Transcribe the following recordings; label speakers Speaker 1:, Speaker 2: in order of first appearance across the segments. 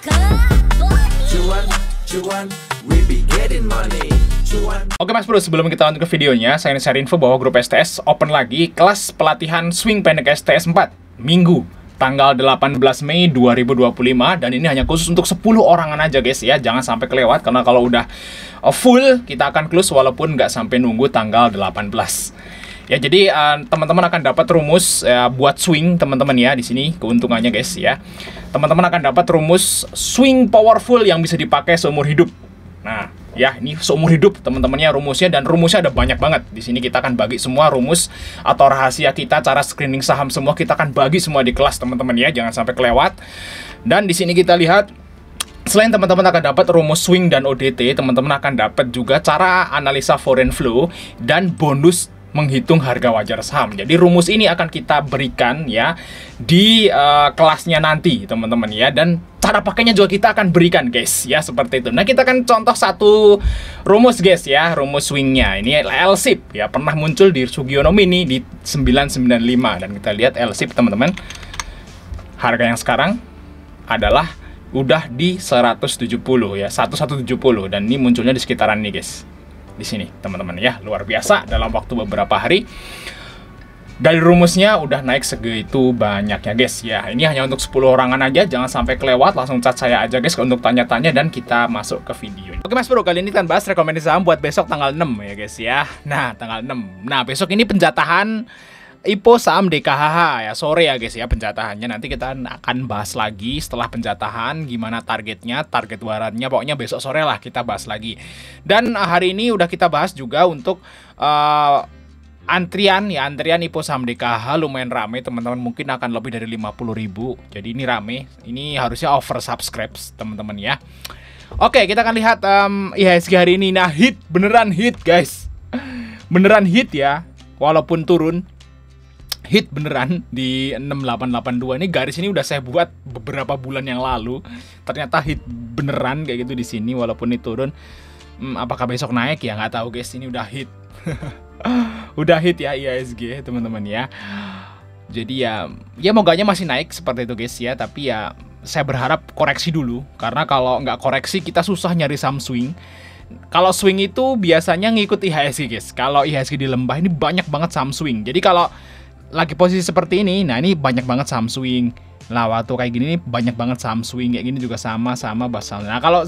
Speaker 1: Cuan, cuan, we be getting money. Cuan.
Speaker 2: Oke Mas Bro, sebelum kita lanjut ke videonya, saya ingin share info bahwa grup STS open lagi kelas pelatihan swing pendek STS 4 Minggu tanggal 18 Mei 2025, dan ini hanya khusus untuk 10 orangan aja guys ya. Jangan sampai kelewat, karena kalau udah full kita akan close walaupun nggak sampai nunggu tanggal 18. Ya, jadi teman-teman akan dapat rumus buat swing teman-teman ya. Di sini keuntungannya guys ya. Teman-teman akan dapat rumus swing powerful yang bisa dipakai seumur hidup. Nah, ya ini seumur hidup teman-temannya rumusnya, dan rumusnya ada banyak banget. Di sini kita akan bagi semua rumus atau rahasia kita, cara screening saham semua kita akan bagi semua di kelas teman-teman ya. Jangan sampai kelewat. Dan di sini kita lihat, selain teman-teman akan dapat rumus swing dan ODT, teman-teman akan dapat juga cara analisa foreign flow dan bonus menghitung harga wajar saham. Jadi rumus ini akan kita berikan ya di kelasnya nanti teman-teman ya, dan cara pakainya juga kita akan berikan guys ya, seperti itu. Nah, kita akan contoh satu rumus guys ya, rumus swingnya. Ini LSIP ya, pernah muncul di Sugiono Mini di 995, dan kita lihat LSIP teman-teman. Harga yang sekarang adalah udah di 170 ya, 1170, dan ini munculnya di sekitaran ini guys. Di sini teman-teman ya, luar biasa dalam waktu beberapa hari dari rumusnya udah naik segitu banyaknya guys ya. Ini hanya untuk 10 orangan aja, jangan sampai kelewat. Langsung chat saya aja guys untuk tanya-tanya, dan kita masuk ke video. Oke Mas Bro, kali ini kan bahas rekomendasi saham buat besok tanggal 6 ya guys ya. Nah, tanggal 6. Nah, besok ini penjatahan IPO saham DKHH ya, sore ya guys ya penjatahannya. Nanti kita akan bahas lagi setelah penjatahan gimana targetnya, target warannya. Pokoknya besok sore lah kita bahas lagi. Dan hari ini udah kita bahas juga untuk antrian IPO saham DKHH lumayan rame teman-teman. Mungkin akan lebih dari 50.000. Jadi ini rame. Ini harusnya oversubscribe teman-teman ya. Oke, kita akan lihat IHSG hari ini. Nah, hit, beneran hit guys. Beneran hit ya, walaupun turun. Hit beneran di 6882. Ini garis ini udah saya buat beberapa bulan yang lalu. Ternyata hit beneran kayak gitu di sini walaupun ini turun. Apakah besok naik ya, nggak tahu guys. Ini udah hit. Udah hit ya IHSG teman-teman ya. Jadi ya moganya masih naik seperti itu guys ya. Tapi ya saya berharap koreksi dulu, karena kalau nggak koreksi kita susah nyari saham swing. Kalau swing itu biasanya ngikut IHSG guys. Kalau IHSG di lembah ini banyak banget saham swing. Jadi kalau lagi posisi seperti ini, nah ini banyak banget saham swing. Nah, waktu kayak gini nih banyak banget saham swing, kayak gini juga sama basal. Nah, kalau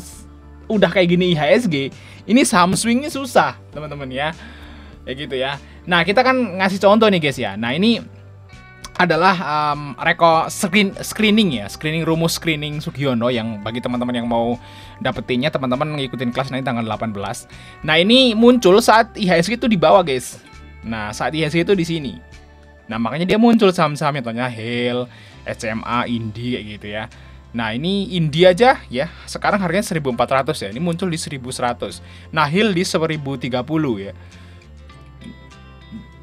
Speaker 2: udah kayak gini IHSG, ini saham swingnya susah, teman-teman ya. Kayak gitu ya. Nah, kita kan ngasih contoh nih guys ya. Nah, ini adalah screening ya, rumus screening Sugiono, yang bagi teman-teman yang mau dapetinnya, teman-teman ngikutin kelas nanti tanggal 18. Nah, ini muncul saat IHSG itu di bawah guys. Nah, saat IHSG itu di sini. Nah, makanya dia muncul saham-sahamnya, contohnya HALE, SMA, Indi kayak gitu ya. Nah, ini Indi aja ya, sekarang harganya 1.400 ya. Ini muncul di 1.100. Nah, HALE di 1.030 ya.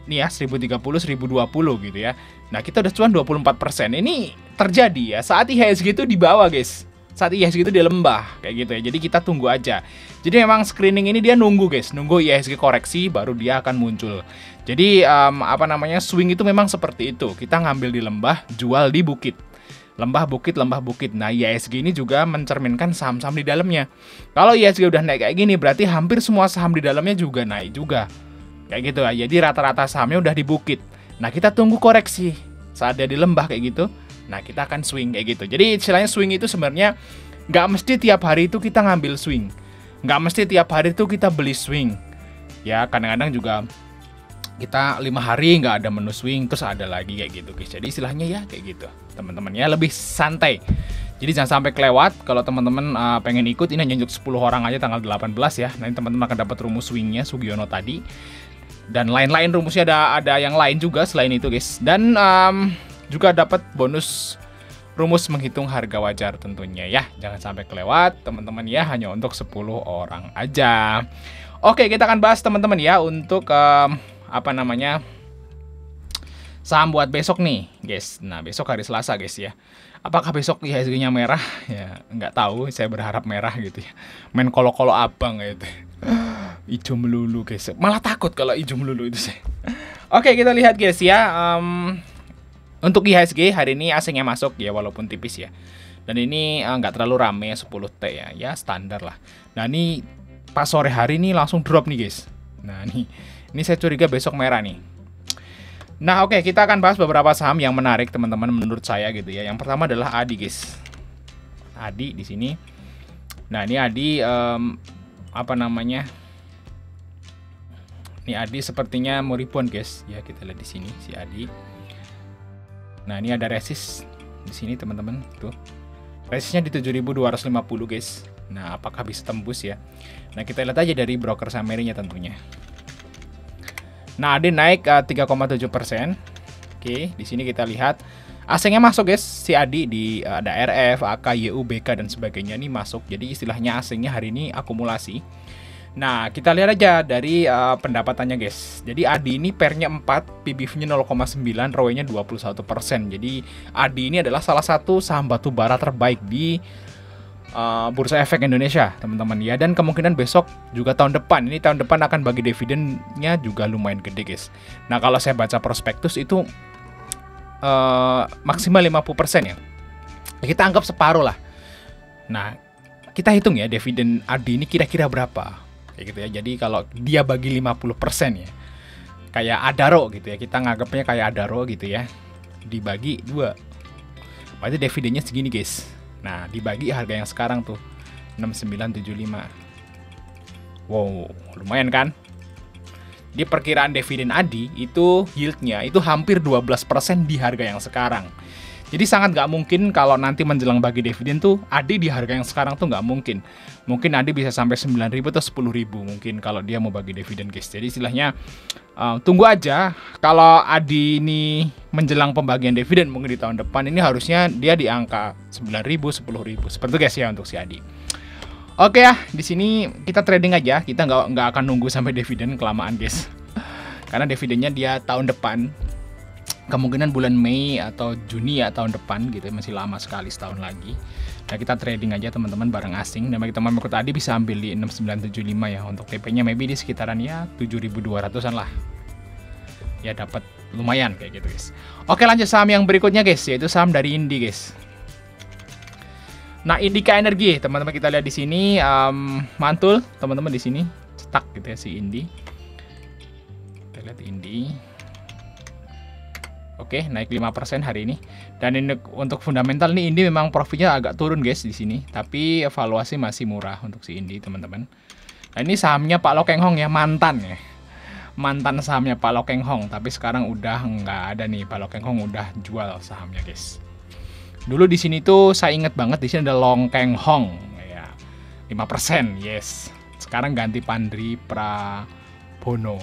Speaker 2: Ini ya 1.030, 1.020 gitu ya. Nah, kita udah cuan 24%. Ini terjadi ya saat IHSG itu di bawah guys. Saat IHSG itu di lembah kayak gitu ya. Jadi kita tunggu aja. Jadi memang screening ini dia nunggu guys, nunggu IHSG koreksi baru dia akan muncul. Jadi swing itu memang seperti itu. Kita ngambil di lembah, jual di bukit. Lembah bukit. Nah, IHSG ini juga mencerminkan saham-saham di dalamnya. Kalau IHSG udah naik kayak gini, berarti hampir semua saham di dalamnya juga naik juga. Kayak gitu ya. Jadi rata-rata sahamnya udah di bukit. Nah, kita tunggu koreksi. Saat dia di lembah kayak gitu, nah kita akan swing kayak gitu. Jadi istilahnya swing itu sebenarnya nggak mesti tiap hari itu kita ngambil swing. Nggak mesti tiap hari itu kita beli swing. Ya, kadang-kadang juga kita 5 hari nggak ada menu swing, terus ada lagi kayak gitu guys. Jadi istilahnya ya kayak gitu teman-teman ya, lebih santai. Jadi jangan sampai kelewat. Kalau teman-teman pengen ikut, ini hanya untuk 10 orang aja tanggal 18 ya. Nanti teman-teman akan dapat rumus swingnya Sugiono tadi. Dan lain-lain rumusnya ada yang lain juga selain itu guys. Dan juga dapat bonus rumus menghitung harga wajar tentunya ya. Jangan sampai kelewat teman-teman ya, hanya untuk 10 orang aja. Oke, kita akan bahas teman-teman ya untuk saham buat besok nih guys. Nah, besok hari Selasa guys ya. Apakah besok IHSG-nya merah? Ya nggak tahu, saya berharap merah gitu ya. Main kolo-kolo abang gitu. Ijo melulu guys. Malah takut kalau ijo melulu itu saya. Oke, kita lihat guys ya. Untuk IHSG hari ini asingnya masuk ya, walaupun tipis ya. Dan ini nggak terlalu rame 10T ya, ya standar lah. Nah ini pas sore hari ini langsung drop nih guys. Nah ini saya curiga besok merah nih. Nah oke, kita akan bahas beberapa saham yang menarik teman-teman menurut saya gitu ya. Yang pertama adalah ADI guys. ADI di sini. Nah ini ADI apa namanya? Ini ADI sepertinya mau rebound guys. Ya kita lihat di sini si ADI. Nah ini ada resist di sini teman-teman tuh. Resistnya di 7.250 guys. Nah apakah bisa tembus ya? Nah kita lihat aja dari broker summary-nya tentunya. Nah, ADI naik 3,7%. Oke, di sini kita lihat asingnya masuk guys. Si ADI di ada RF, AK, YU, BK dan sebagainya ini masuk. Jadi istilahnya asingnya hari ini akumulasi. Nah, kita lihat aja dari pendapatannya guys. Jadi ADI ini pernya 4, PBV-nya 0,9, ROE-nya 21%. Jadi ADI ini adalah salah satu saham batu bara terbaik di Bursa Efek Indonesia teman-teman ya, dan kemungkinan besok juga tahun depan akan bagi dividennya juga lumayan gede guys. Nah kalau saya baca prospektus itu maksimal 50% ya, kita anggap separuh lah. Nah kita hitung ya dividen ADI ini kira-kira berapa kayak gitu ya. Jadi kalau dia bagi 50% ya, kayak Adaro gitu ya, kita nganggapnya kayak Adaro gitu ya, dibagi 2 berarti dividennya segini guys. Nah, dibagi harga yang sekarang tuh 6975. Wow, lumayan kan? Di perkiraan dividen ADI itu yieldnya itu hampir 12% di harga yang sekarang. Jadi sangat nggak mungkin kalau nanti menjelang bagi dividen tuh ADI di harga yang sekarang tuh nggak mungkin. Mungkin ADI bisa sampai 9.000 atau 10.000 mungkin kalau dia mau bagi dividen guys. Jadi istilahnya tunggu aja kalau ADI ini menjelang pembagian dividen mungkin di tahun depan ini harusnya dia di angka 9.000, 10.000 seperti itu guys ya untuk si ADI. Oke ya, di sini kita trading aja, kita nggak akan nunggu sampai dividen kelamaan guys. Karena dividennya dia tahun depan, kemungkinan bulan Mei atau Juni ya tahun depan gitu, masih lama sekali setahun lagi. Nah kita trading aja teman-teman bareng asing. Dan bagi teman ikut ADI bisa ambil di 6975 ya. Untuk TP-nya maybe di sekitaran ya 7.200-an lah. Ya dapat lumayan kayak gitu guys. Oke lanjut saham yang berikutnya guys, yaitu saham dari Indi guys. Nah Indika Energi teman-teman kita lihat di sini mantul teman-teman di sini stuck gitu ya si Indi. Kita lihat Indi. Oke, naik 5% hari ini. Dan ini untuk fundamental nih Indi memang profitnya agak turun guys di sini, tapi evaluasi masih murah untuk si Indi teman-teman. Nah, ini sahamnya Pak Lokeng Hong ya, mantan ya. Mantan sahamnya Pak Lokeng Hong, tapi sekarang udah nggak ada nih, Pak Lokeng Hong udah jual sahamnya guys. Dulu di sini tuh saya inget banget di sini ada Lokeng Hong ya. 5%, yes. Sekarang ganti Pandri Prabono.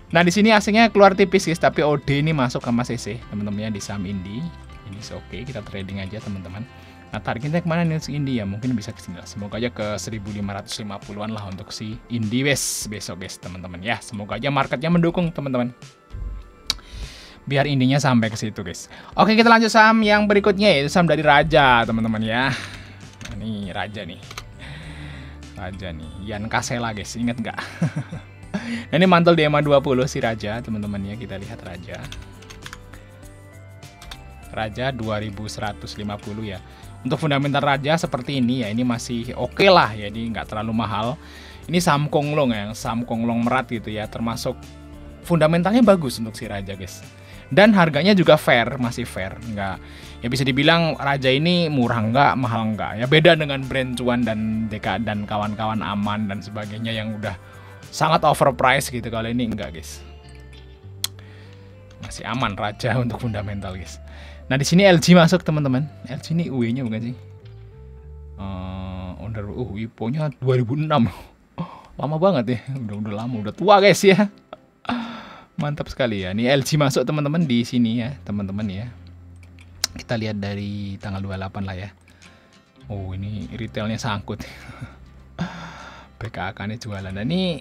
Speaker 2: Nah di sini asingnya keluar tipis guys, tapi OD ini masuk ke Mas CC teman-temannya di saham Indi. Ini oke, kita trading aja teman-teman. Nah targetnya kemana nih si Indi ya? Mungkin bisa ke sini lah. Semoga aja ke 1550-an lah untuk si Indi besok guys teman-teman ya. Semoga aja marketnya mendukung teman-teman. Biar Indinya sampai ke situ guys. Oke kita lanjut saham yang berikutnya yaitu saham dari Raja teman-teman ya. Nah, ini Raja nih. Raja nih, Yan Kasela guys, inget nggak? Nah, ini mantul di EMA 20 si Raja teman-teman ya, kita lihat Raja. Raja 2150 ya. Untuk fundamental Raja seperti ini ya, ini masih oke lah ya, ini nggak terlalu mahal. Ini saham Konglong ya, saham Konglong Merat gitu ya, termasuk fundamentalnya bagus untuk si Raja guys. Dan harganya juga fair, masih fair, nggak ya bisa dibilang Raja ini murah nggak, mahal nggak ya, beda dengan brand Cuan dan DK dan kawan-kawan Aman dan sebagainya yang udah sangat overpriced gitu. Kalau ini enggak guys, masih aman Raja untuk fundamental guys. Nah di sini LG masuk teman-teman. LG ini UE-nya bukan sih? IPO-nya 2006. Lama banget ya, udah lama, udah tua guys ya. Mantap sekali ya. Ini LG masuk teman-teman di sini ya, teman-teman ya. Kita lihat dari tanggal 28 lah ya. Oh ini retailnya sangkut. PKK nih jualan. Nah ini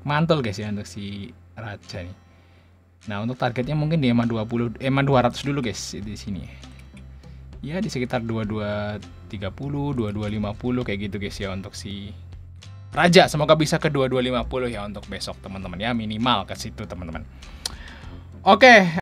Speaker 2: mantul guys ya untuk si Raja nih. Nah untuk targetnya mungkin di EMA 200 dulu guys di sini. Ya di sekitar 2230, 2250 kayak gitu guys ya untuk si Raja. Semoga bisa ke 2250 ya untuk besok teman-teman ya, minimal ke situ teman-teman. Oke.